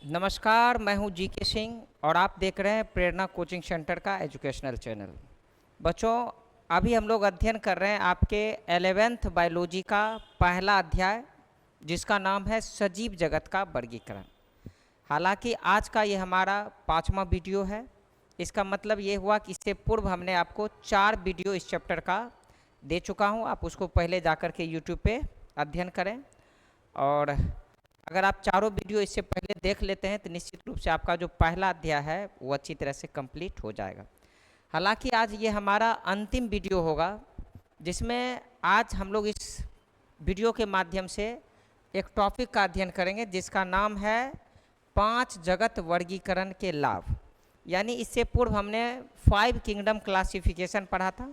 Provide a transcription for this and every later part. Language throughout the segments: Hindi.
नमस्कार, मैं हूं जी के सिंह और आप देख रहे हैं प्रेरणा कोचिंग सेंटर का एजुकेशनल चैनल। बच्चों, अभी हम लोग अध्ययन कर रहे हैं आपके 11th बायोलॉजी का पहला अध्याय, जिसका नाम है सजीव जगत का वर्गीकरण। हालांकि आज का ये हमारा 5वां वीडियो है। इसका मतलब ये हुआ कि इससे पूर्व हमने आपको 4 वीडियो इस चैप्टर का दे चुका हूँ। आप उसको पहले जाकर के यूट्यूब पे अध्ययन करें, और अगर आप चारों वीडियो इससे पहले देख लेते हैं तो निश्चित रूप से आपका जो पहला अध्याय है वो अच्छी तरह से कंप्लीट हो जाएगा। हालांकि आज ये हमारा अंतिम वीडियो होगा, जिसमें आज हम लोग इस वीडियो के माध्यम से एक टॉपिक का अध्ययन करेंगे जिसका नाम है 5 जगत वर्गीकरण के लाभ। यानी इससे पूर्व हमने 5 किंगडम क्लासिफिकेशन पढ़ा था,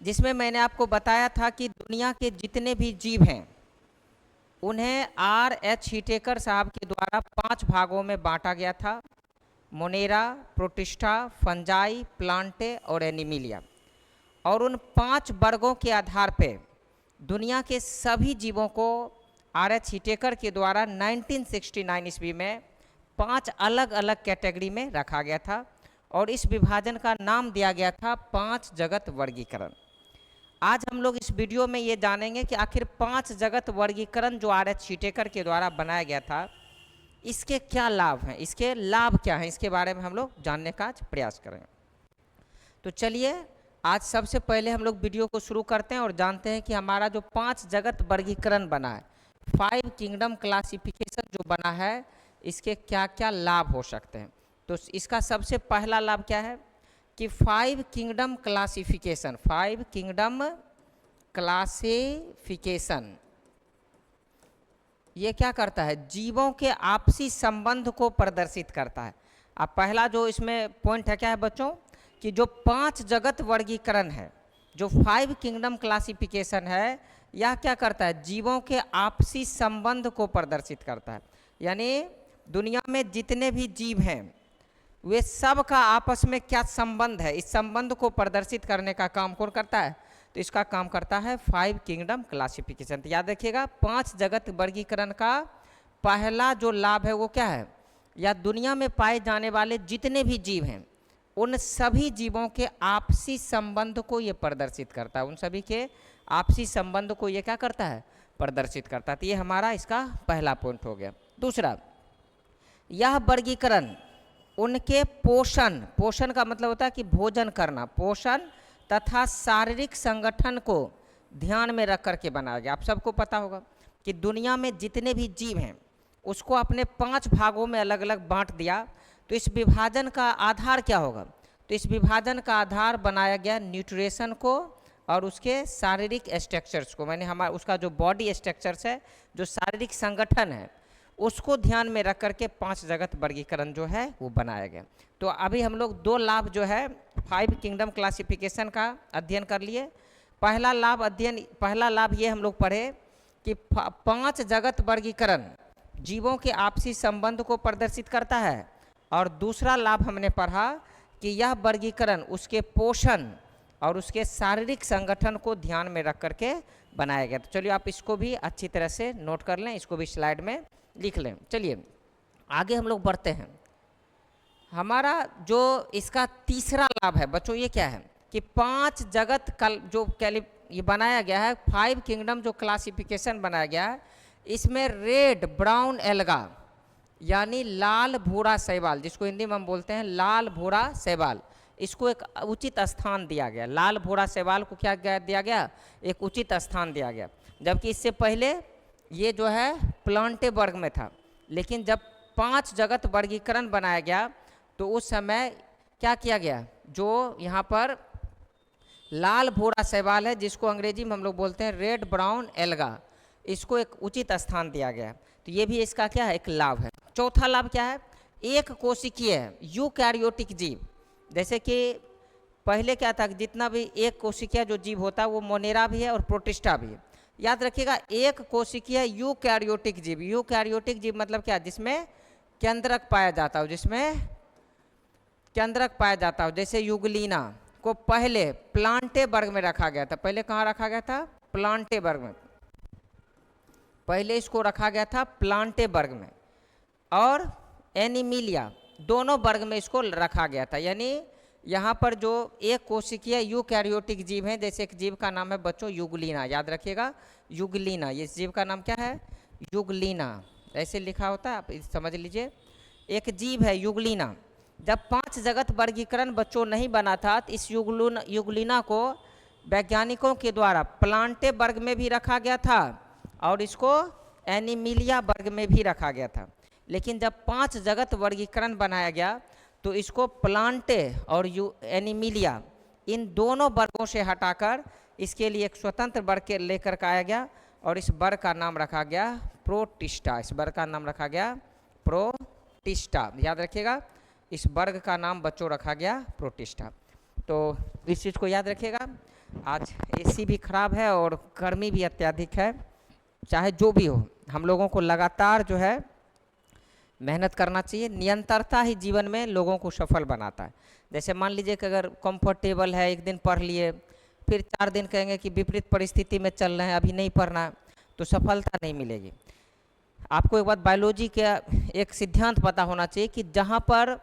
जिसमें मैंने आपको बताया था कि दुनिया के जितने भी जीव हैं उन्हें R.H. हिटेकर साहब के द्वारा 5 भागों में बांटा गया था: मोनेरा, प्रोटिस्टा, फंजाई, प्लांटे और एनिमिलिया। और उन 5 वर्गों के आधार पे दुनिया के सभी जीवों को R.H. हिटेकर के द्वारा 1969 ईस्वी में 5 अलग अलग कैटेगरी में रखा गया था, और इस विभाजन का नाम दिया गया था 5 जगत वर्गीकरण। आज हम लोग इस वीडियो में ये जानेंगे कि आखिर 5 जगत वर्गीकरण जो R.H. हिटेकर के द्वारा बनाया गया था, इसके क्या लाभ हैं, इसके लाभ क्या हैं, इसके बारे में हम लोग जानने का आज प्रयास करेंगे। तो चलिए आज सबसे पहले हम लोग वीडियो को शुरू करते हैं और जानते हैं कि हमारा जो 5 जगत वर्गीकरण बना है, 5 किंगडम क्लासिफिकेशन जो बना है, इसके क्या क्या लाभ हो सकते हैं। तो इसका सबसे पहला लाभ क्या है कि 5 किंगडम क्लासिफिकेशन, 5 किंगडम क्लासिफिकेशन ये क्या करता है, जीवों के आपसी संबंध को प्रदर्शित करता है। अब पहला जो इसमें पॉइंट है क्या है बच्चों, कि जो 5 जगत वर्गीकरण है, जो 5 किंगडम क्लासिफिकेशन है, यह क्या करता है, जीवों के आपसी संबंध को प्रदर्शित करता है। यानी दुनिया में जितने भी जीव हैं वे सब का आपस में क्या संबंध है, इस संबंध को प्रदर्शित करने का काम कौन करता है, तो इसका काम करता है 5 किंगडम क्लासिफिकेशन। तो याद रखिएगा, 5 जगत वर्गीकरण का पहला जो लाभ है वो क्या है, या दुनिया में पाए जाने वाले जितने भी जीव हैं उन सभी जीवों के आपसी संबंध को ये प्रदर्शित करता है, उन सभी के आपसी संबंध को ये क्या करता है, प्रदर्शित करता है। तो ये हमारा इसका पहला पॉइंट हो गया। दूसरा, यह वर्गीकरण उनके पोषण, पोषण का मतलब होता है कि भोजन करना, पोषण तथा शारीरिक संगठन को ध्यान में रख करके बनाया गया। आप सबको पता होगा कि दुनिया में जितने भी जीव हैं उसको अपने 5 भागों में अलग अलग बांट दिया। तो इस विभाजन का आधार क्या होगा, तो इस विभाजन का आधार बनाया गया न्यूट्रिशन को और उसके शारीरिक स्ट्रक्चर्स को। मैंने हमारा उसका जो बॉडी स्ट्रक्चर्स है, जो शारीरिक संगठन है, उसको ध्यान में रख करके 5 जगत वर्गीकरण जो है वो बनाया गया। तो अभी हम लोग 2 लाभ जो है 5 किंगडम क्लासिफिकेशन का अध्ययन कर लिए। पहला लाभ ये हम लोग पढ़े कि 5 जगत वर्गीकरण जीवों के आपसी संबंध को प्रदर्शित करता है, और दूसरा लाभ हमने पढ़ा कि यह वर्गीकरण उसके पोषण और उसके शारीरिक संगठन को ध्यान में रख करके बनाया गया। तो चलिए आप इसको भी अच्छी तरह से नोट कर लें, इसको भी स्लाइड में लिख लें। चलिए आगे हम लोग बढ़ते हैं। हमारा जो इसका तीसरा लाभ है बच्चों, ये क्या है कि 5 जगत जो ये बनाया गया है, 5 किंगडम जो क्लासिफिकेशन बनाया गया है, इसमें रेड ब्राउन एल्गा यानी लाल भूरा शैवाल, जिसको हिंदी में हम बोलते हैं लाल भूरा शैवाल, इसको एक उचित स्थान दिया गया। लाल भूरा शैवाल को क्या दिया गया, एक उचित स्थान दिया गया। जबकि इससे पहले ये जो है प्लांटे वर्ग में था, लेकिन जब 5 जगत वर्गीकरण बनाया गया तो उस समय क्या किया गया, जो यहाँ पर लाल भूरा शैवाल है, जिसको अंग्रेजी में हम लोग बोलते हैं रेड ब्राउन एल्गा, इसको एक उचित स्थान दिया गया। तो ये भी इसका क्या है, एक लाभ है। चौथा लाभ क्या है, एक कोशिकीय यूकैरियोटिक जीव, जैसे कि पहले क्या था, जितना भी एक कोशिकीय जो जीव होता है वो मोनेरा भी है और प्रोटिस्टा भी है। याद रखिएगा, एक कोशिकीय यूकैरियोटिक जीव, यूकैरियोटिक जीव मतलब क्या, जिसमें केंद्रक पाया जाता हो, जिसमें केंद्रक पाया जाता हो। जैसे युगलीना को पहले प्लांटे वर्ग में रखा गया था। पहले कहाँ रखा गया था, प्लांटे वर्ग में, पहले इसको रखा गया था प्लांटे वर्ग में। और एनिमिलिया दोनों वर्ग में इसको रखा गया था। यानी यहाँ पर जो एक कोशिकीय यूकैरियोटिक जीव है, जैसे एक जीव का नाम है बच्चों युगलीना, याद रखिएगा युगलीना, ये जीव का नाम क्या है युगलीना, ऐसे लिखा होता है, आप समझ लीजिए। एक जीव है युगलीना। जब 5 जगत वर्गीकरण बच्चों नहीं बना था तो इस युगलीना को वैज्ञानिकों के द्वारा प्लांटे वर्ग में भी रखा गया था और इसको एनिमिलिया वर्ग में भी रखा गया था। लेकिन जब 5 जगत वर्गीकरण बनाया गया तो इसको प्लांटे और एनिमिलिया इन दोनों वर्गों से हटाकर इसके लिए एक स्वतंत्र वर्ग के लेकर के आया गया और इस वर्ग का नाम रखा गया प्रोटिस्टा। इस वर्ग का नाम रखा गया प्रोटिस्टा, याद रखिएगा इस वर्ग का नाम बच्चों रखा गया प्रोटिस्टा। तो इस चीज़ को याद रखिएगा। आज एसी भी खराब है और गर्मी भी अत्यधिक है। चाहे जो भी हो, हम लोगों को लगातार जो है मेहनत करना चाहिए। निरंतरता ही जीवन में लोगों को सफल बनाता है। जैसे मान लीजिए कि अगर कंफर्टेबल है, एक दिन पढ़ लिए, फिर 4 दिन कहेंगे कि विपरीत परिस्थिति में चल रहे हैं, अभी नहीं पढ़ना है, तो सफलता नहीं मिलेगी। आपको एक बात बायोलॉजी का एक सिद्धांत पता होना चाहिए कि जहाँ पर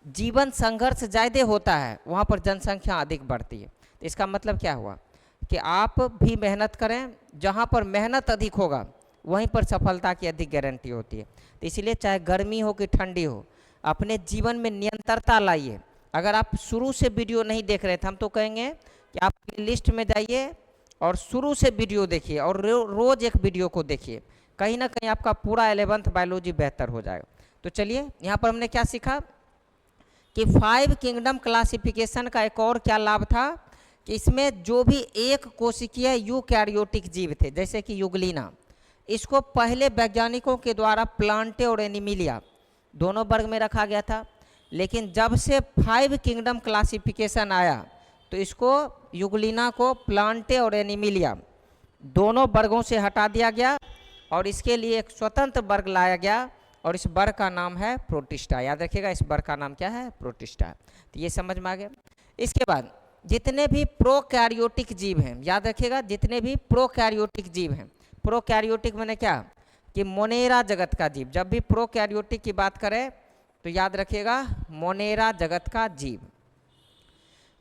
जीवन संघर्ष ज़्यादा होता है वहाँ पर जनसंख्या अधिक बढ़ती है। तो इसका मतलब क्या हुआ कि आप भी मेहनत करें, जहाँ पर मेहनत अधिक होगा वहीं पर सफलता की अधिक गारंटी होती है। तो इसलिए चाहे गर्मी हो कि ठंडी हो, अपने जीवन में निरंतरता लाइए। अगर आप शुरू से वीडियो नहीं देख रहे थे, हम तो कहेंगे कि आप लिस्ट में जाइए और शुरू से वीडियो देखिए और रोज़ एक वीडियो को देखिए, कहीं ना कहीं आपका पूरा 11th बायोलॉजी बेहतर हो जाएगा। तो चलिए यहाँ पर हमने क्या सीखा कि 5 किंगडम क्लासिफिकेशन का एक और क्या लाभ था कि इसमें जो भी एक कोशिकीय यूकैरियोटिक जीव थे जैसे कि युगलीना, इसको पहले वैज्ञानिकों के द्वारा प्लांटे और एनिमिलिया दोनों वर्ग में रखा गया था। लेकिन जब से 5 किंगडम क्लासिफिकेशन आया तो इसको युगलीना को प्लांटे और एनिमिलिया दोनों वर्गों से हटा दिया गया और इसके लिए एक स्वतंत्र वर्ग लाया गया और इस वर्ग का नाम है प्रोटिस्टा। याद रखिएगा इस वर्ग का नाम क्या है प्रोटिस्टा। तो ये समझ में आ गया। इसके बाद जितने भी प्रोकैरियोटिक जीव हैं, याद रखिएगा जितने भी प्रोकैरियोटिक जीव हैं, प्रोकैरियोटिक मैंने क्या कि मोनेरा जगत का जीव, जब भी प्रोकैरियोटिक की बात करें तो याद रखिएगा मोनेरा जगत का जीव।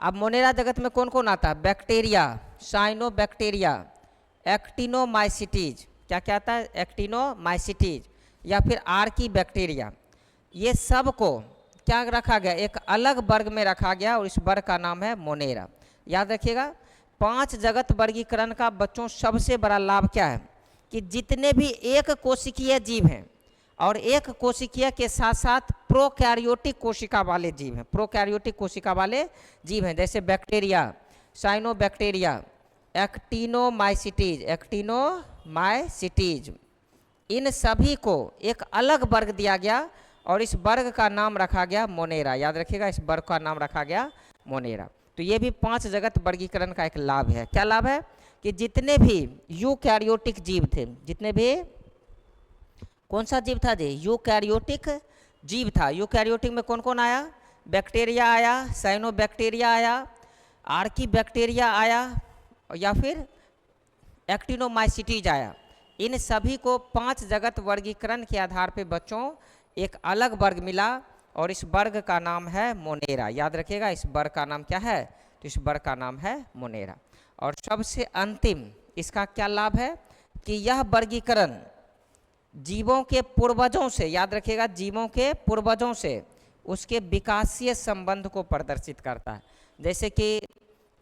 अब मोनेरा जगत में कौन कौन आता है? बैक्टीरिया, साइनोबैक्टीरिया, एक्टिनोमाइसिटीज, क्या क्या आता है एक्टिनोमाइसिटीज या फिर आर्की बैक्टीरिया, ये सब को क्या रखा गया एक अलग वर्ग में रखा गया और इस वर्ग का नाम है मोनेरा। याद रखिएगा 5 जगत वर्गीकरण का बच्चों सबसे बड़ा लाभ क्या है कि जितने भी एक कोशिकीय जीव हैं और एक कोशिकीय के साथ साथ प्रोकैरियोटिक कोशिका वाले जीव हैं, प्रोकैरियोटिक कोशिका वाले जीव हैं जैसे बैक्टीरिया, साइनोबैक्टीरिया, एक्टिनोमाइसिटीज, एक्टिनोमाइसिटीज, इन सभी को एक अलग वर्ग दिया गया और इस वर्ग का नाम रखा गया मोनेरा। याद रखिएगा इस वर्ग का नाम रखा गया मोनेरा। तो ये भी 5 जगत वर्गीकरण का एक लाभ है। क्या लाभ है कि जितने भी यूकैरियोटिक जीव थे, जितने भी कौन सा जीव था जी यूकैरियोटिक जीव था, यूकैरियोटिक में कौन कौन आया? बैक्टीरिया आया, साइनोबैक्टीरिया आया, आर्की बैक्टीरिया आया या फिर एक्टिनोमाइसिटीज आया। इन सभी को 5 जगत वर्गीकरण के आधार पे बच्चों एक अलग वर्ग मिला और इस वर्ग का नाम है मोनेरा। याद रखिएगा इस वर्ग का नाम क्या है? तो इस वर्ग का नाम है मोनेरा। और सबसे अंतिम इसका क्या लाभ है कि यह वर्गीकरण जीवों के पूर्वजों से, याद रखिएगा जीवों के पूर्वजों से उसके विकासीय संबंध को प्रदर्शित करता है। जैसे कि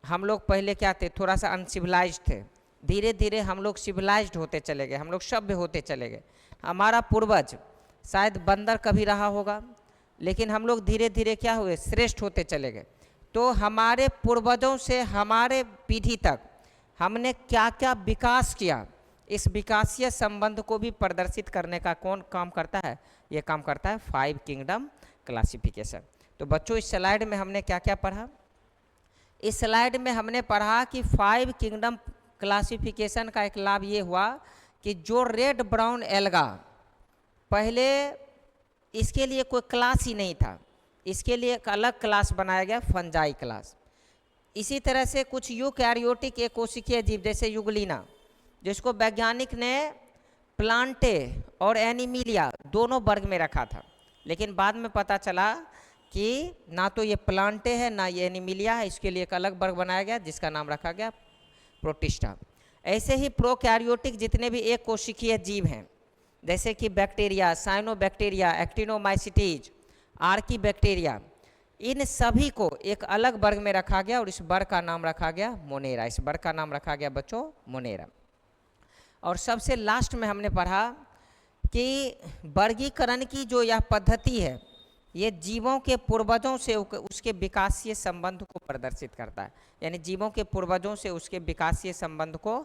हम लोग पहले क्या थे, थोड़ा सा अनसिविलाइज्ड थे, धीरे धीरे हम लोग सिविलाइज्ड होते चले गए, हम लोग सभ्य होते चले गए। हमारा पूर्वज शायद बंदर कभी रहा होगा, लेकिन हम लोग धीरे धीरे क्या हुए श्रेष्ठ होते चले गए। तो हमारे पूर्वजों से हमारे पीढ़ी तक हमने क्या क्या विकास किया, इस विकासीय संबंध को भी प्रदर्शित करने का कौन काम करता है? ये काम करता है 5 किंगडम क्लासिफिकेशन। तो बच्चों इस स्लाइड में हमने क्या क्या पढ़ा? इस स्लाइड में हमने पढ़ा कि 5 किंगडम क्लासिफिकेशन का एक लाभ ये हुआ कि जो रेड ब्राउन एल्गा, पहले इसके लिए कोई क्लास ही नहीं था, इसके लिए एक अलग क्लास बनाया गया फंजाई क्लास। इसी तरह से कुछ यूकैरियोटिक एक कोशिकीय जीव जैसे युगलीना, जिसको वैज्ञानिक ने प्लांटे और एनिमिलिया दोनों वर्ग में रखा था, लेकिन बाद में पता चला कि ना तो ये प्लांटे है ना ये एनिमिलिया है, इसके लिए एक अलग वर्ग बनाया गया जिसका नाम रखा गया प्रोटिस्टा। ऐसे ही प्रोकैरियोटिक जितने भी एक कोशिकीय जीव हैं, जैसे कि बैक्टीरिया, साइनोबैक्टीरिया, एक्टिनोमाइसिटीज, आर्कीबैक्टीरिया, इन सभी को एक अलग वर्ग में रखा गया और इस वर्ग का नाम रखा गया मोनेरा। इस वर्ग का नाम रखा गया बच्चों मोनेरा। और सबसे लास्ट में हमने पढ़ा कि वर्गीकरण की जो यह पद्धति है ये जीवों के पूर्वजों से उसके विकासीय संबंध को प्रदर्शित करता है। यानी जीवों के पूर्वजों से उसके विकासीय संबंध को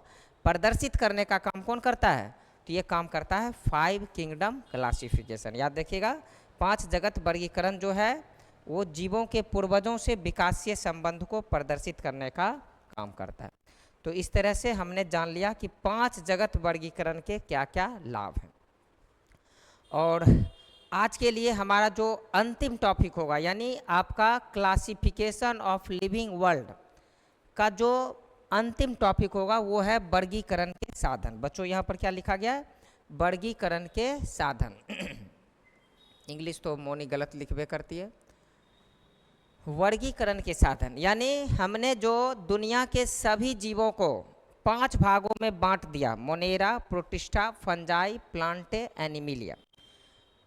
प्रदर्शित करने का काम कौन करता है? तो ये काम करता है 5 किंगडम क्लासिफिकेशन। याद रखिएगा, 5 जगत वर्गीकरण जो है वो जीवों के पूर्वजों से विकासीय संबंध को प्रदर्शित करने का काम करता है। तो इस तरह से हमने जान लिया कि 5 जगत वर्गीकरण के क्या क्या लाभ हैं। और आज के लिए हमारा जो अंतिम टॉपिक होगा, यानी आपका क्लासिफिकेशन ऑफ लिविंग वर्ल्ड का जो अंतिम टॉपिक होगा वो है वर्गीकरण के साधन। बच्चों यहाँ पर क्या लिखा गया है? वर्गीकरण के साधन। इंग्लिश तो मोनी गलत लिखबे करती है। वर्गीकरण के साधन यानी हमने जो दुनिया के सभी जीवों को 5 भागों में बांट दिया, Monera, protista, fungi, Plantae, Animalia.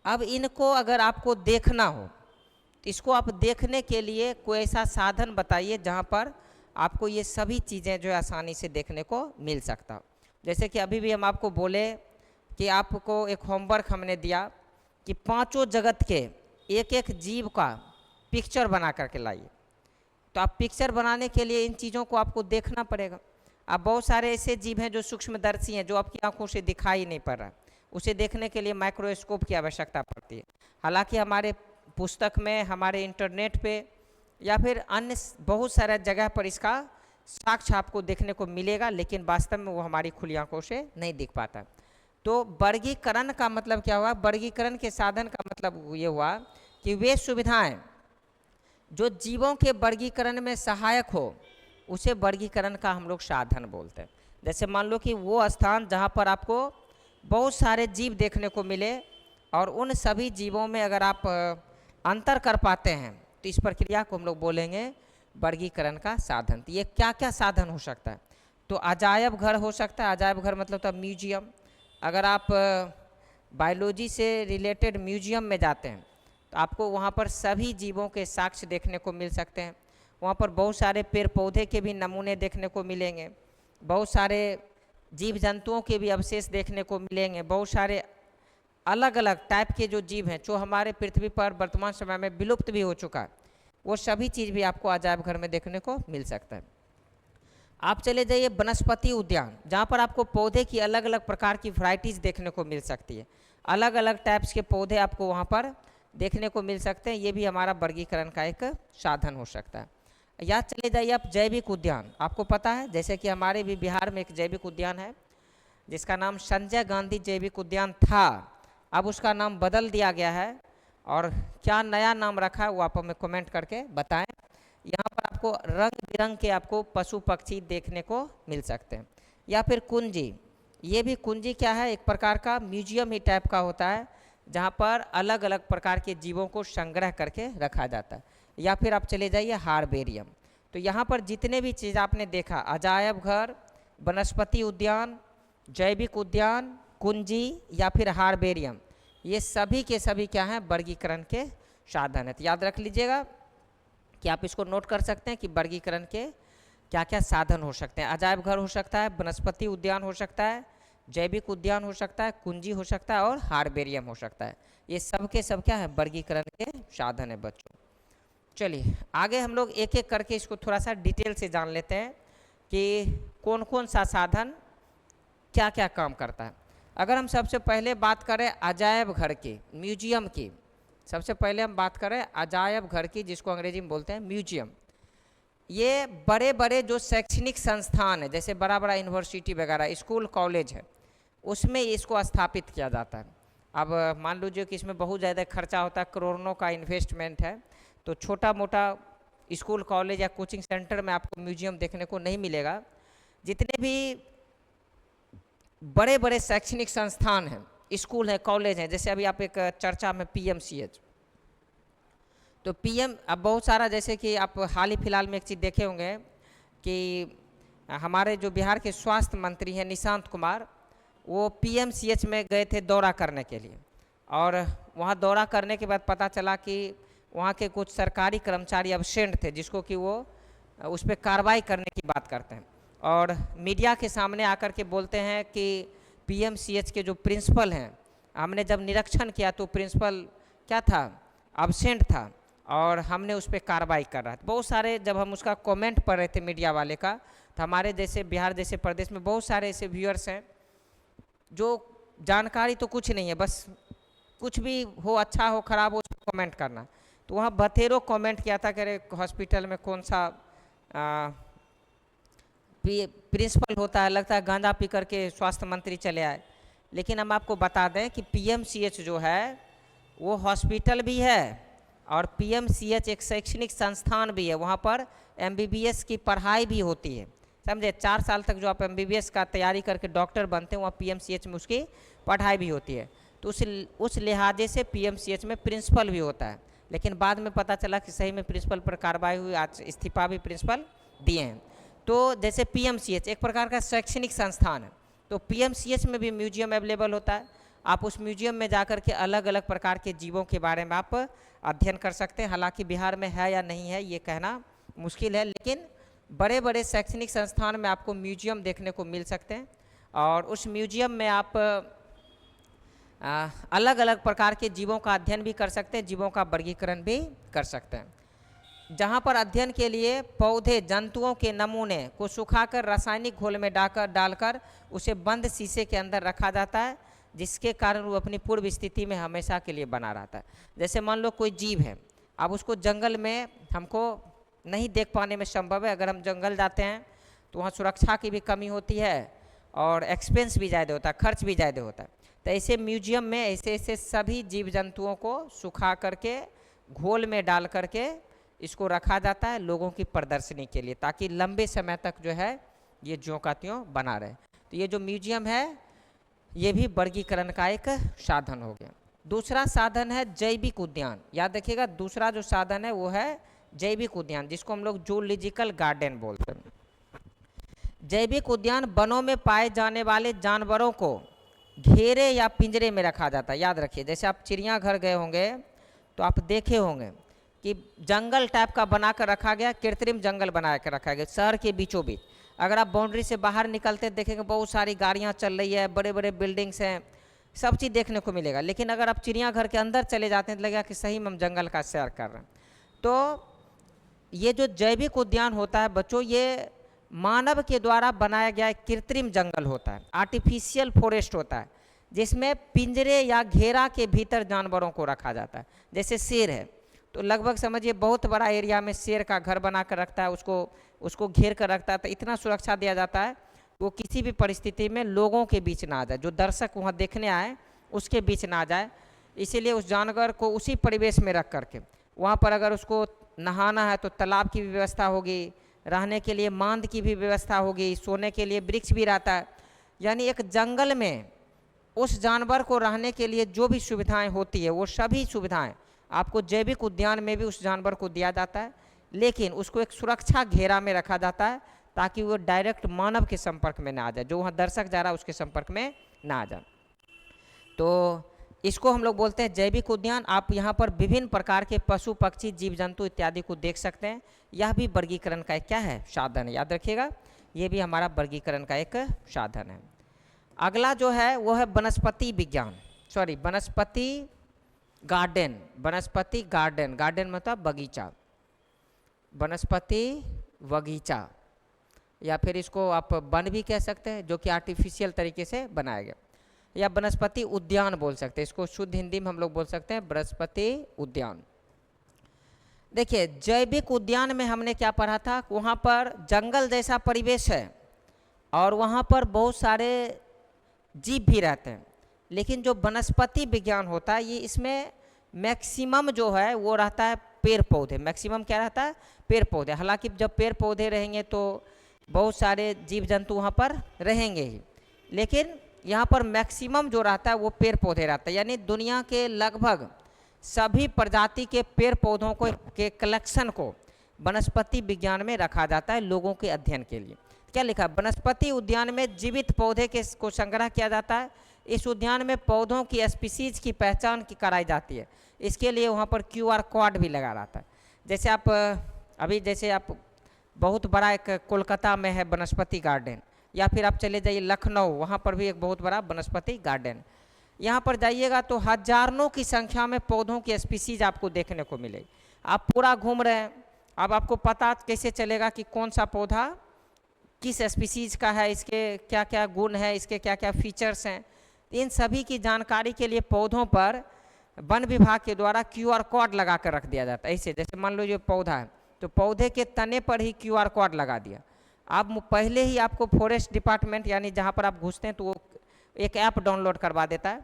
अब इनको अगर आपको देखना हो तो इसको आप देखने के लिए कोई ऐसा साधन बताइए जहाँ पर आपको ये सभी चीज़ें जो है आसानी से देखने को मिल सकता हो। जैसे कि अभी भी हम आपको बोले कि आपको एक होमवर्क हमने दिया कि 5 जगत के एक एक जीव का पिक्चर बना करके लाइए। तो आप पिक्चर बनाने के लिए इन चीज़ों को आपको देखना पड़ेगा। अब बहुत सारे ऐसे जीव हैं जो सूक्ष्मदर्शी हैं, जो आपकी आंखों से दिखाई नहीं पड़ रहा, उसे देखने के लिए माइक्रोस्कोप की आवश्यकता पड़ती है। हालांकि हमारे पुस्तक में, हमारे इंटरनेट पे या फिर अन्य बहुत सारे जगह पर इसका साक्ष्य आपको देखने को मिलेगा, लेकिन वास्तव में वो हमारी खुली आंखों से नहीं दिख पाता। तो वर्गीकरण का मतलब क्या हुआ? वर्गीकरण के साधन का मतलब ये हुआ कि वे सुविधाएं जो जीवों के वर्गीकरण में सहायक हो उसे वर्गीकरण का हम लोग साधन बोलते हैं। जैसे मान लो कि वो स्थान जहाँ पर आपको बहुत सारे जीव देखने को मिले और उन सभी जीवों में अगर आप अंतर कर पाते हैं तो इस प्रक्रिया को हम लोग बोलेंगे वर्गीकरण का साधन। तो ये क्या क्या साधन हो सकता है? तो अजायब घर हो सकता है। अजायब घर मतलब तो म्यूजियम। अगर आप बायोलॉजी से रिलेटेड म्यूजियम में जाते हैं तो आपको वहाँ पर सभी जीवों के साक्ष्य देखने को मिल सकते हैं। वहाँ पर बहुत सारे पेड़ पौधे के भी नमूने देखने को मिलेंगे, बहुत सारे जीव जंतुओं के भी अवशेष देखने को मिलेंगे, बहुत सारे अलग अलग टाइप के जो जीव हैं जो हमारे पृथ्वी पर वर्तमान समय में विलुप्त भी हो चुका है, वो सभी चीज़ भी आपको अजायब घर में देखने को मिल सकता है। आप चले जाइए वनस्पति उद्यान, जहाँ पर आपको पौधे की अलग अलग प्रकार की वैरायटीज़ देखने को मिल सकती है। अलग अलग टाइप्स के पौधे आपको वहाँ पर देखने को मिल सकते हैं। ये भी हमारा वर्गीकरण का एक साधन हो सकता है। या चले जाइए आप जैविक उद्यान। आपको पता है जैसे कि हमारे भी बिहार में एक जैविक उद्यान है जिसका नाम संजय गांधी जैविक उद्यान था, अब उसका नाम बदल दिया गया है। और क्या नया नाम रखा है वो आप हमें कमेंट करके बताएं। यहाँ पर आपको रंग बिरंग के आपको पशु पक्षी देखने को मिल सकते हैं। या फिर कुंजी, ये भी कुंजी क्या है? एक प्रकार का म्यूजियम ही टाइप का होता है जहाँ पर अलग अलग प्रकार के जीवों को संग्रह करके रखा जाता है। या फिर आप चले जाइए हार्बेरियम। तो यहाँ पर जितने भी चीज़ आपने देखा, अजायब घर, वनस्पति उद्यान, जैविक उद्यान, कुंजी या फिर हार्बेरियम, ये सभी के सभी क्या हैं? वर्गीकरण के साधन है। तो याद रख लीजिएगा कि आप इसको नोट कर सकते हैं कि वर्गीकरण के क्या क्या साधन हो सकते हैं। अजायब घर हो सकता है, वनस्पति उद्यान हो सकता है, जैविक उद्यान हो सकता है, कुंजी हो सकता है और हार्बेरियम हो सकता है। ये सब के सब क्या है? वर्गीकरण के साधन है बच्चों। चलिए आगे हम लोग एक एक करके इसको थोड़ा सा डिटेल से जान लेते हैं कि कौन कौन सा साधन क्या क्या काम करता है। अगर हम सबसे पहले बात करें अजायब घर की, म्यूजियम की, सबसे पहले हम बात करें अजायब घर की, जिसको अंग्रेजी में बोलते हैं म्यूजियम। ये बड़े बड़े जो शैक्षणिक संस्थान है, जैसे बड़ा बड़ा यूनिवर्सिटी वगैरह, स्कूल कॉलेज है, उसमें इसको स्थापित किया जाता है। अब मान लीजिए कि इसमें बहुत ज़्यादा खर्चा होता है, करोड़ों का इन्वेस्टमेंट है, तो छोटा मोटा स्कूल कॉलेज या कोचिंग सेंटर में आपको म्यूजियम देखने को नहीं मिलेगा। जितने भी बड़े बड़े शैक्षणिक संस्थान हैं, स्कूल हैं, कॉलेज हैं। जैसे अभी आप एक चर्चा में पीएमसीएच, तो पीएम अब बहुत सारा, जैसे कि आप हाल ही फिलहाल में एक चीज़ देखे होंगे कि हमारे जो बिहार के स्वास्थ्य मंत्री हैं निशांत कुमार, वो पीएमसीएच में गए थे दौरा करने के लिए, और वहाँ दौरा करने के बाद पता चला कि वहाँ के कुछ सरकारी कर्मचारी एब्सेंट थे, जिसको कि वो उस पर कार्रवाई करने की बात करते हैं, और मीडिया के सामने आकर के बोलते हैं कि पीएमसीएच के जो प्रिंसिपल हैं, हमने जब निरीक्षण किया तो प्रिंसिपल क्या था, एब्सेंट था, और हमने उस पर कार्रवाई कर रहा था। बहुत सारे जब हम उसका कमेंट पढ़ रहे थे मीडिया वाले का, तो हमारे जैसे बिहार जैसे प्रदेश में बहुत सारे ऐसे व्यूअर्स हैं जो जानकारी तो कुछ नहीं है, बस कुछ भी हो, अच्छा हो खराब हो, उस पर कमेंट करना। तो वहाँ बथेरों कमेंट किया था कि अरे हॉस्पिटल में कौन सा प्रिंसिपल होता है, लगता है गांजा पी करके स्वास्थ्य मंत्री चले आए। लेकिन हम आपको बता दें कि पीएमसीएच जो है वो हॉस्पिटल भी है, और पीएमसीएच एक शैक्षणिक संस्थान भी है। वहाँ पर एमबीबीएस की पढ़ाई भी होती है, समझे। 4 साल तक जो आप एमबीबीएस का तैयारी करके डॉक्टर बनते हैं, वहाँ पीएमसीएच में उसकी पढ़ाई भी होती है। तो उस लिहाजे से पीएमसीएच में प्रिंसिपल भी होता है। लेकिन बाद में पता चला कि सही में प्रिंसिपल पर कार्रवाई हुई, आज इस्तीफा भी प्रिंसिपल दिए हैं। तो जैसे पीएमसीएच एक प्रकार का शैक्षणिक संस्थान है, तो पीएमसीएच में भी म्यूजियम अवेलेबल होता है। आप उस म्यूजियम में जाकर के अलग अलग प्रकार के जीवों के बारे में आप अध्ययन कर सकते हैं। हालांकि बिहार में है या नहीं है ये कहना मुश्किल है, लेकिन बड़े बड़े शैक्षणिक संस्थान में आपको म्यूजियम देखने को मिल सकते हैं, और उस म्यूजियम में आप अलग अलग प्रकार के जीवों का अध्ययन भी कर सकते हैं, जीवों का वर्गीकरण भी कर सकते हैं। जहाँ पर अध्ययन के लिए पौधे जंतुओं के नमूने को सुखाकर रासायनिक घोल में डालकर उसे बंद शीशे के अंदर रखा जाता है, जिसके कारण वो अपनी पूर्व स्थिति में हमेशा के लिए बना रहता है। जैसे मान लो कोई जीव है, अब उसको जंगल में हमको नहीं देख पाने में संभव है। अगर हम जंगल जाते हैं तो वहाँ सुरक्षा की भी कमी होती है, और एक्सपेंस भी ज़्यादा होता है, खर्च भी ज़्यादा होता है। तो ऐसे म्यूजियम में ऐसे ऐसे सभी जीव जंतुओं को सुखा करके घोल में डाल करके इसको रखा जाता है लोगों की प्रदर्शनी के लिए, ताकि लंबे समय तक जो है ये ज्यों का त्यों बना रहे। तो ये जो म्यूजियम है ये भी वर्गीकरण का एक साधन हो गया। दूसरा साधन है जैविक उद्यान। याद रखिएगा, दूसरा जो साधन है वो है जैविक उद्यान, जिसको हम लोग जूलॉजिकल गार्डन बोलते हैं। जैविक उद्यान वनों में पाए जाने वाले जानवरों को घेरे या पिंजरे में रखा जाता है। याद रखिए, जैसे आप चिड़ियाघर गए होंगे तो आप देखे होंगे कि जंगल टाइप का बना कर रखा गया, कृत्रिम जंगल बना कर रखा गया शहर के बीचों बीच। अगर आप बाउंड्री से बाहर निकलते देखेंगे बहुत सारी गाड़ियाँ चल रही है, बड़े बड़े बिल्डिंग्स हैं, सब चीज़ देखने को मिलेगा। लेकिन अगर आप चिड़ियाघर के अंदर चले जाते हैं तो लगेगा कि सही में हम जंगल का सैर कर रहे हैं। तो ये जो जैविक उद्यान होता है बच्चों, ये मानव के द्वारा बनाया गया एक कृत्रिम जंगल होता है, आर्टिफिशियल फॉरेस्ट होता है, जिसमें पिंजरे या घेरा के भीतर जानवरों को रखा जाता है। जैसे शेर है तो लगभग समझिए बहुत बड़ा एरिया में शेर का घर बना कर रखता है, उसको घेर कर रखता है। तो इतना सुरक्षा दिया जाता है वो किसी भी परिस्थिति में लोगों के बीच ना आ जाए, जो दर्शक वहाँ देखने आए उसके बीच ना आ जाए। इसीलिए उस जानवर को उसी परिवेश में रख करके वहाँ पर अगर उसको नहाना है तो तालाब की भी व्यवस्था होगी, रहने के लिए मांद की भी व्यवस्था होगी, सोने के लिए वृक्ष भी रहता है। यानी एक जंगल में उस जानवर को रहने के लिए जो भी सुविधाएं होती है वो सभी सुविधाएं आपको जैविक उद्यान में भी उस जानवर को दिया जाता है। लेकिन उसको एक सुरक्षा घेरा में रखा जाता है ताकि वो डायरेक्ट मानव के संपर्क में ना आ जाए, जो वहाँ दर्शक जा रहा है उसके संपर्क में ना आ जाए। तो इसको हम लोग बोलते हैं जैविक उद्यान। आप यहाँ पर विभिन्न प्रकार के पशु पक्षी जीव जंतु इत्यादि को देख सकते हैं। यह भी वर्गीकरण का क्या है, साधन है। याद रखिएगा, ये भी हमारा वर्गीकरण का एक साधन है। अगला जो है वो है वनस्पति विज्ञान, वनस्पति गार्डन। वनस्पति गार्डन, गार्डन मतलब बगीचा, वनस्पति बगीचा, या फिर इसको आप वन भी कह सकते हैं, जो कि आर्टिफिशियल तरीके से बनाया गया, या वनस्पति उद्यान बोल सकते हैं। इसको शुद्ध हिंदी में हम लोग बोल सकते हैं वनस्पति उद्यान। देखिए, जैविक उद्यान में हमने क्या पढ़ा था, वहाँ पर जंगल जैसा परिवेश है और वहाँ पर बहुत सारे जीव भी रहते हैं। लेकिन जो वनस्पति विज्ञान होता है ये इसमें मैक्सिमम जो है वो रहता है पेड़ पौधे। मैक्सिमम क्या रहता है, पेड़ पौधे। हालांकि जब पेड़ पौधे रहेंगे तो बहुत सारे जीव जंतु वहाँ पर रहेंगे ही, लेकिन यहाँ पर मैक्सिमम जो रहता है वो पेड़ पौधे रहता है, यानी दुनिया के लगभग सभी प्रजाति के पेड़ पौधों को के कलेक्शन को वनस्पति विज्ञान में रखा जाता है लोगों के अध्ययन के लिए। क्या लिखा है? वनस्पति उद्यान में जीवित पौधे के को संग्रह किया जाता है। इस उद्यान में पौधों की स्पीसीज की पहचान की कराई जाती है। इसके लिए वहाँ पर QR कोड भी लगा रहता है। जैसे आप अभी जैसे आप बहुत बड़ा एक कोलकाता में है वनस्पति गार्डन, या फिर आप चले जाइए लखनऊ, वहाँ पर भी एक बहुत बड़ा वनस्पति गार्डन। यहाँ पर जाइएगा तो हजारों की संख्या में पौधों की स्पीसीज आपको देखने को मिलेगी। आप पूरा घूम रहे हैं, अब आपको पता कैसे चलेगा कि कौन सा पौधा किस स्पीसीज का है, इसके क्या क्या गुण है, इसके क्या क्या फीचर्स हैं। इन सभी की जानकारी के लिए पौधों पर वन विभाग के द्वारा QR कोड लगा कर रख दिया जाता है। ऐसे जैसे मान लो ये पौधा है तो पौधे के तने पर ही QR कोड लगा दिया। अब पहले ही आपको फॉरेस्ट डिपार्टमेंट यानी जहाँ पर आप घुसते हैं तो वो एक ऐप डाउनलोड करवा देता है,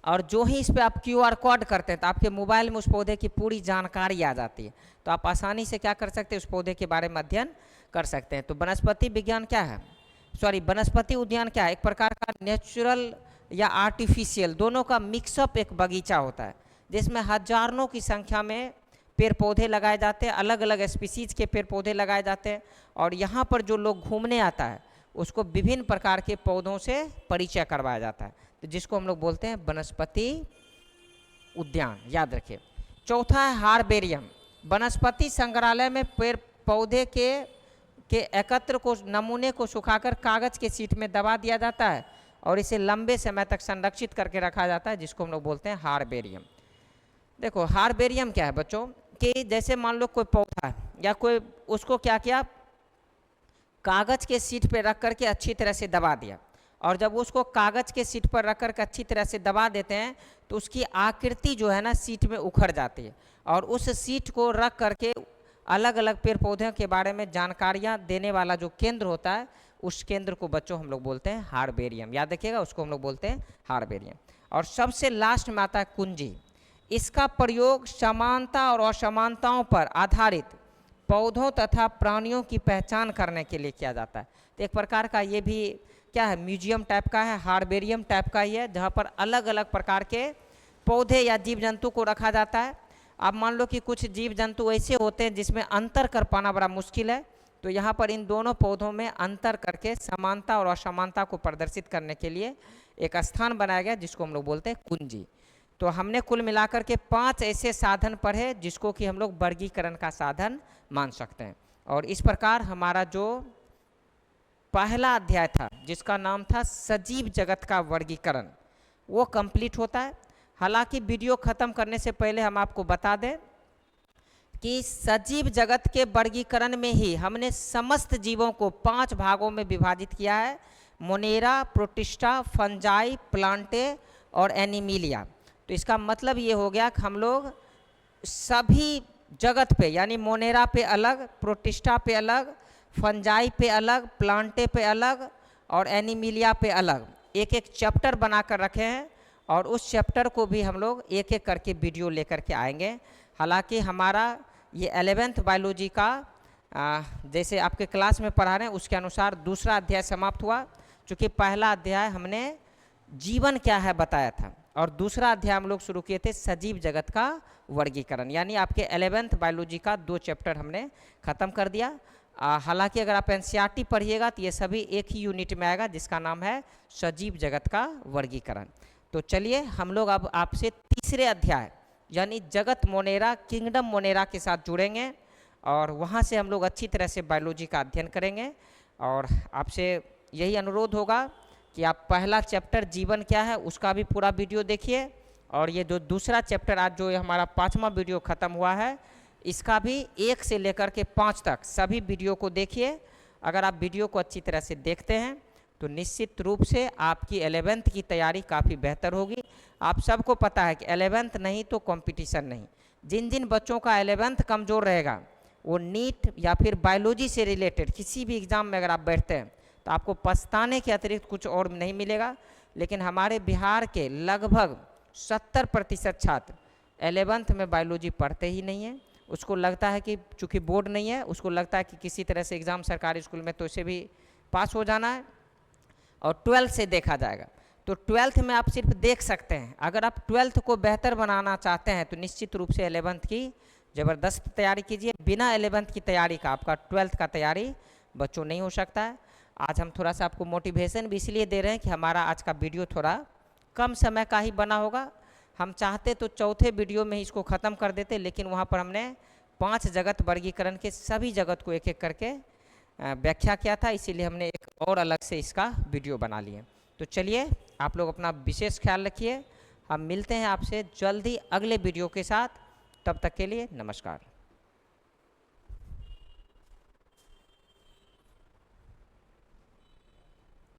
और जो ही इस पर आप QR कोड करते हैं तो आपके मोबाइल में उस पौधे की पूरी जानकारी आ जाती है। तो आप आसानी से क्या कर सकते हैं, उस पौधे के बारे में अध्ययन कर सकते हैं। तो वनस्पति विज्ञान क्या है, वनस्पति उद्यान क्या है? एक प्रकार का नेचुरल या आर्टिफिशियल दोनों का मिक्सअप एक बगीचा होता है, जिसमें हजारों की संख्या में पेड़ पौधे लगाए जाते हैं, अलग अलग स्पीसीज के पेड़ पौधे लगाए जाते हैं। और यहाँ पर जो लोग घूमने आता है उसको विभिन्न प्रकार के पौधों से परिचय करवाया जाता है, तो जिसको हम लोग बोलते हैं वनस्पति उद्यान, याद रखिए। चौथा है हार्बेरियम। वनस्पति संग्रहालय में पेड़ पौधे के एकत्र को नमूने को सुखाकर कागज के शीट में दबा दिया जाता है और इसे लंबे समय तक संरक्षित करके रखा जाता है, जिसको हम लोग बोलते हैं हार्बेरियम। देखो हार्बेरियम क्या है बच्चों, कि जैसे मान लो कोई पौधा या कोई, उसको क्या किया, कागज के शीट पर रख करके अच्छी तरह से दबा दिया, और जब उसको कागज के शीट पर रख करके अच्छी तरह से दबा देते हैं तो उसकी आकृति जो है ना शीट में उखड़ जाती है, और उस शीट को रख करके अलग अलग पेड़ पौधों के बारे में जानकारियाँ देने वाला जो केंद्र होता है, उस केंद्र को बच्चों हम लोग बोलते हैं हार्बेरियम। याद रखिएगा, उसको हम लोग बोलते हैं हार्बेरियम। और सबसे लास्ट में आता है कुंजी। इसका प्रयोग समानता और असमानताओं पर आधारित पौधों तथा प्राणियों की पहचान करने के लिए किया जाता है। तो एक प्रकार का ये भी क्या है, म्यूजियम टाइप का है, हार्बेरियम टाइप का ही है, जहाँ पर अलग अलग प्रकार के पौधे या जीव जंतु को रखा जाता है। अब मान लो कि कुछ जीव जंतु ऐसे होते हैं जिसमें अंतर कर पाना बड़ा मुश्किल है, तो यहाँ पर इन दोनों पौधों में अंतर करके समानता और असमानता को प्रदर्शित करने के लिए एक स्थान बनाया गया, जिसको हम लोग बोलते हैं कुंजी। तो हमने कुल मिलाकर के 5 ऐसे साधन पढ़े जिसको कि हम लोग वर्गीकरण का साधन मान सकते हैं। और इस प्रकार हमारा जो पहला अध्याय था, जिसका नाम था सजीव जगत का वर्गीकरण, वो कंप्लीट होता है। हालांकि वीडियो ख़त्म करने से पहले हम आपको बता दें कि सजीव जगत के वर्गीकरण में ही हमने समस्त जीवों को 5 भागों में विभाजित किया है: मोनेरा, प्रोटिस्टा, फंजाई, प्लांटे और एनिमिलिया। तो इसका मतलब ये हो गया कि हम लोग सभी जगत पे, यानी मोनेरा पे अलग, प्रोटिस्टा पे अलग, फंजाई पे अलग, प्लांटे पे अलग और एनिमिलिया पे अलग एक एक चैप्टर बनाकर रखे हैं, और उस चैप्टर को भी हम लोग एक एक करके वीडियो लेकर के आएंगे। हालांकि हमारा ये 11th बायोलॉजी का जैसे आपके क्लास में पढ़ा रहे हैं उसके अनुसार दूसरा अध्याय समाप्त हुआ, चूँकि पहला अध्याय हमने जीवन क्या है बताया था, और दूसरा अध्याय हम लोग शुरू किए थे सजीव जगत का वर्गीकरण, यानी आपके 11th बायोलॉजी का 2 चैप्टर हमने ख़त्म कर दिया। हालांकि अगर आप NCERT पढ़िएगा तो ये सभी एक ही यूनिट में आएगा, जिसका नाम है सजीव जगत का वर्गीकरण। तो चलिए हम लोग अब आपसे तीसरे अध्याय यानी जगत मोनेरा, किंगडम मोनेरा के साथ जुड़ेंगे, और वहाँ से हम लोग अच्छी तरह से बायोलॉजी का अध्ययन करेंगे। और आपसे यही अनुरोध होगा कि आप पहला चैप्टर जीवन क्या है उसका भी पूरा वीडियो देखिए, और ये जो दूसरा चैप्टर आज जो हमारा 5वां वीडियो ख़त्म हुआ है, इसका भी 1 से लेकर के 5 तक सभी वीडियो को देखिए। अगर आप वीडियो को अच्छी तरह से देखते हैं तो निश्चित रूप से आपकी 11th की तैयारी काफ़ी बेहतर होगी। आप सबको पता है कि 11th नहीं तो कंपटीशन नहीं। जिन जिन बच्चों का 11th कमज़ोर रहेगा वो नीट या फिर बायोलॉजी से रिलेटेड किसी भी एग्ज़ाम में अगर आप बैठते हैं तो आपको पछताने के अतिरिक्त कुछ और नहीं मिलेगा। लेकिन हमारे बिहार के लगभग 70% छात्र 11th में बायोलॉजी पढ़ते ही नहीं हैं। उसको लगता है कि चूँकि बोर्ड नहीं है, उसको लगता है कि किसी तरह से एग्ज़ाम सरकारी स्कूल में तो इसे भी पास हो जाना है। और 12th से देखा जाएगा। तो 12th में आप सिर्फ देख सकते हैं। अगर आप 12th को बेहतर बनाना चाहते हैं तो निश्चित रूप से 11th की ज़बरदस्त तैयारी कीजिए। बिना 11th की तैयारी का आपका 12th का तैयारी बच्चों नहीं हो सकता है। आज हम थोड़ा सा आपको मोटिवेशन भी इसलिए दे रहे हैं कि हमारा आज का वीडियो थोड़ा कम समय का ही बना होगा। हम चाहते तो चौथे वीडियो में ही इसको ख़त्म कर देते, लेकिन वहाँ पर हमने 5 जगत वर्गीकरण के सभी जगत को एक एक करके व्याख्या किया था, इसीलिए हमने एक और अलग से इसका वीडियो बना लिए। तो चलिए, आप लोग अपना विशेष ख्याल रखिए। हम मिलते हैं आपसे जल्द ही अगले वीडियो के साथ। तब तक के लिए नमस्कार।